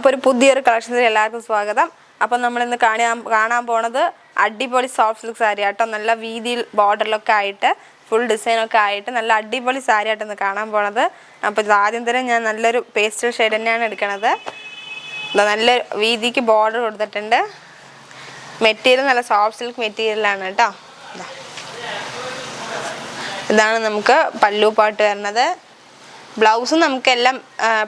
അപ്പോൾ ഒരു പുതിയൊരു കളക്ഷനിൽ എല്ലാവർക്കും സ്വാഗതം. അപ്പോൾ നമ്മൾ ഇന്ന് കാണാൻ പോണത് അടിപൊളി സോഫ്റ്റ് സിൽക്ക് സാരി ആട്ടോ. നല്ല വീതിയിൽ ബോർഡറിലൊക്കെ ആയിട്ട് ഫുൾ ഡിസൈനൊക്കെ ആയിട്ട് നല്ല അടിപൊളി സാരി ആയിട്ട് ഇന്ന് കാണാൻ പോണത്. അപ്പോൾ ഇത് ആദ്യം തന്നെ ഞാൻ നല്ലൊരു പേസ്റ്റൽ ഷെയ്ഡ് തന്നെയാണ് എടുക്കണത്. നല്ല വീതിക്ക് ബോർഡർ കൊടുത്തിട്ടുണ്ട്. മെറ്റീരിയൽ നല്ല സോഫ്റ്റ് സിൽക്ക് മെറ്റീരിയലാണ് കേട്ടോ. ഇതാണ് നമുക്ക് പല്ലു പാട്ട് വരുന്നത്. ബ്ലൗസും നമുക്കെല്ലാം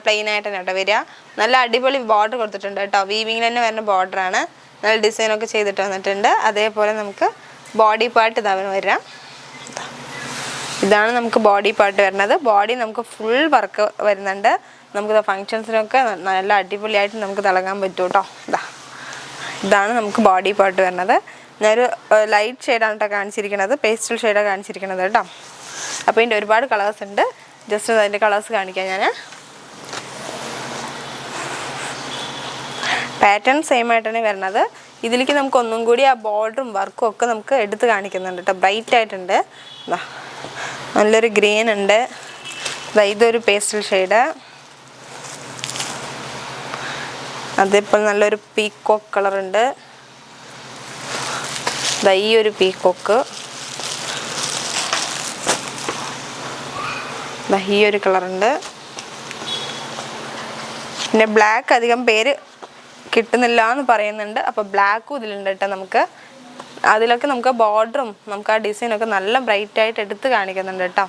പ്ലെയിൻ ആയിട്ട് തന്നെ കേട്ടോ വരിക. നല്ല അടിപൊളി ബോർഡർ കൊടുത്തിട്ടുണ്ട് കേട്ടോ. വീവിങ്ങിൽ തന്നെ വരുന്ന ബോർഡറാണ്. നല്ല ഡിസൈനൊക്കെ ചെയ്തിട്ട് വന്നിട്ടുണ്ട്. അതേപോലെ നമുക്ക് ബോഡി പാർട്ട് ഇതാവാൻ വരാം. ഇതാണ് നമുക്ക് ബോഡി പാർട്ട് വരുന്നത്. ബോഡി നമുക്ക് ഫുൾ വർക്ക് വരുന്നുണ്ട്. നമുക്ക് ഫങ്ഷൻസിനൊക്കെ നല്ല അടിപൊളിയായിട്ട് നമുക്ക് തിളങ്ങാൻ പറ്റും കേട്ടോ. ഇതാണ് നമുക്ക് ബോഡി പാർട്ട് വരുന്നത്. ഞാനൊരു ലൈറ്റ് ഷെയ്ഡാണ് കേട്ടോ കാണിച്ചിരിക്കുന്നത്. പേസ്റ്റൽ ഷെയ്ഡാണ് കാണിച്ചിരിക്കുന്നത് കേട്ടോ. അപ്പോൾ ഇതിൻ്റെ ഒരുപാട് കളേഴ്സ് ഉണ്ട്. ജസ്റ്റ് അതിൻ്റെ കളേഴ്സ് കാണിക്കാം ഞാൻ. പാറ്റേൺ സെയിം ആയിട്ട് തന്നെ വരുന്നത്. ഇതിലേക്ക് നമുക്ക് ഒന്നും കൂടി ആ ബോർഡറും വർക്കും ഒക്കെ നമുക്ക് എടുത്ത് കാണിക്കുന്നുണ്ട് കേട്ടോ. ബ്രൈറ്റ് ആയിട്ടുണ്ട്. നല്ലൊരു ഗ്രീൻ ഉണ്ട്. ഇതൊരു പേസ്റ്റൽ ഷെയ്ഡ്. അതേപോലെ നല്ലൊരു പീക്കോക്ക് കളറുണ്ട്. ഈ ഒരു പീക്കോക്ക്. ഈ ഒരു കളറുണ്ട്. പിന്നെ ബ്ലാക്ക് അധികം പേര് കിട്ടുന്നില്ല എന്ന് പറയുന്നുണ്ട്. അപ്പോൾ ബ്ലാക്കും ഇതിലുണ്ട് കേട്ടോ. നമുക്ക് അതിലൊക്കെ നമുക്ക് ബോർഡറും നമുക്ക് ആ ഡിസൈനൊക്കെ നല്ല ബ്രൈറ്റ് ആയിട്ട് എടുത്ത് കാണിക്കുന്നുണ്ട് കേട്ടോ.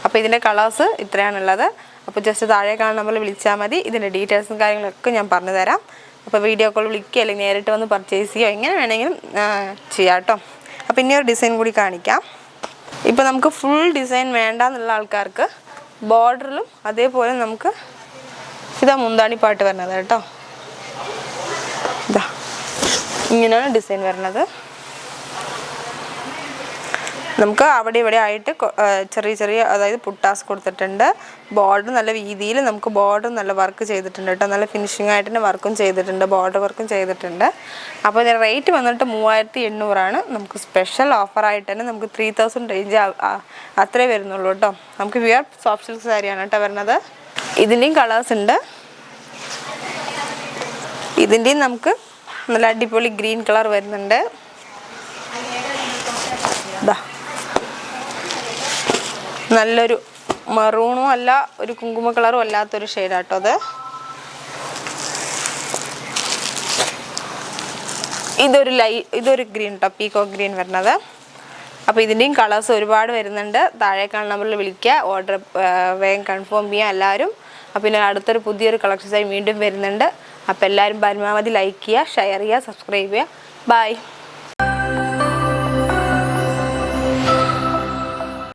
അപ്പോൾ ഇതിൻ്റെ കളേഴ്സ് ഇത്രയാണുള്ളത്. അപ്പോൾ ജസ്റ്റ് താഴെ കാണുന്ന നമ്മൾ വിളിച്ചാൽ മതി. ഇതിൻ്റെ ഡീറ്റെയിൽസും കാര്യങ്ങളൊക്കെ ഞാൻ പറഞ്ഞു തരാം. അപ്പോൾ വീഡിയോ കോൾ വിളിക്കുക അല്ലെങ്കിൽ നേരിട്ട് വന്ന് പർച്ചേസ് ചെയ്യുക, എങ്ങനെ വേണമെങ്കിലും ചെയ്യാം കേട്ടോ. അപ്പോൾ ഇനി ഒരു ഡിസൈൻ കൂടി കാണിക്കാം. ഇപ്പോൾ നമുക്ക് ഫുൾ ഡിസൈൻ വേണ്ട എന്നുള്ള ആൾക്കാർക്ക് ബോർഡറിലും അതേപോലെ നമുക്ക് ഇതാ മുന്താണി പാട്ട് വരുന്നത് കേട്ടോ. ഇങ്ങനെയാണ് ഡിസൈൻ വരുന്നത്. നമുക്ക് അവിടെ ഇവിടെ ആയിട്ട് ചെറിയ ചെറിയ അതായത് പുട്ടാസ് കൊടുത്തിട്ടുണ്ട്. ബോർഡർ നല്ല രീതിയിൽ നമുക്ക് ബോർഡർ നല്ല വർക്ക് ചെയ്തിട്ടുണ്ട് കേട്ടോ. നല്ല ഫിനിഷിംഗ് ആയിട്ട് തന്നെ വർക്കും ചെയ്തിട്ടുണ്ട്. ബോർഡർ വർക്കും ചെയ്തിട്ടുണ്ട്. അപ്പോൾ ഇതിൻ്റെ റേറ്റ് വന്നിട്ട് 3800 നമുക്ക് സ്പെഷ്യൽ ഓഫറായിട്ട് തന്നെ നമുക്ക് 3000 റേഞ്ച് അത്രേ വരുന്നുള്ളൂ കേട്ടോ. നമുക്ക് പ്യുവർ സോഫ്റ്റ് സിൽക്ക് സാരിയാണ് കേട്ടോ വരുന്നത്. ഇതിൻ്റെയും കളേഴ്സ് ഉണ്ട്. ഇതിൻ്റെയും നമുക്ക് നല്ല അടിപൊളി ഗ്രീൻ കളർ വരുന്നുണ്ട്. നല്ലൊരു മറൂണും അല്ല ഒരു കുങ്കുമ കളറും അല്ലാത്തൊരു ഷെയ്ഡാട്ടോ അത്. ഇതൊരു ഗ്രീൻ കേട്ടോ, പീക്കോക്ക് ഗ്രീൻ വരുന്നത്. അപ്പോൾ ഇതിൻ്റെയും കളേഴ്സ് ഒരുപാട് വരുന്നുണ്ട്. താഴെ കാണുന്ന നമ്പറിൽ വിളിക്കുക, ഓർഡർ വേഗം കൺഫേം ചെയ്യുക എല്ലാവരും. അപ്പോൾ പിന്നെ അടുത്തൊരു പുതിയൊരു കളക്ഷൻസായി വീണ്ടും വരുന്നുണ്ട്. അപ്പോൾ എല്ലാവരും പരമാവധി ലൈക്ക് ചെയ്യുക, ഷെയർ ചെയ്യുക, സബ്സ്ക്രൈബ് ചെയ്യുക. ബൈ.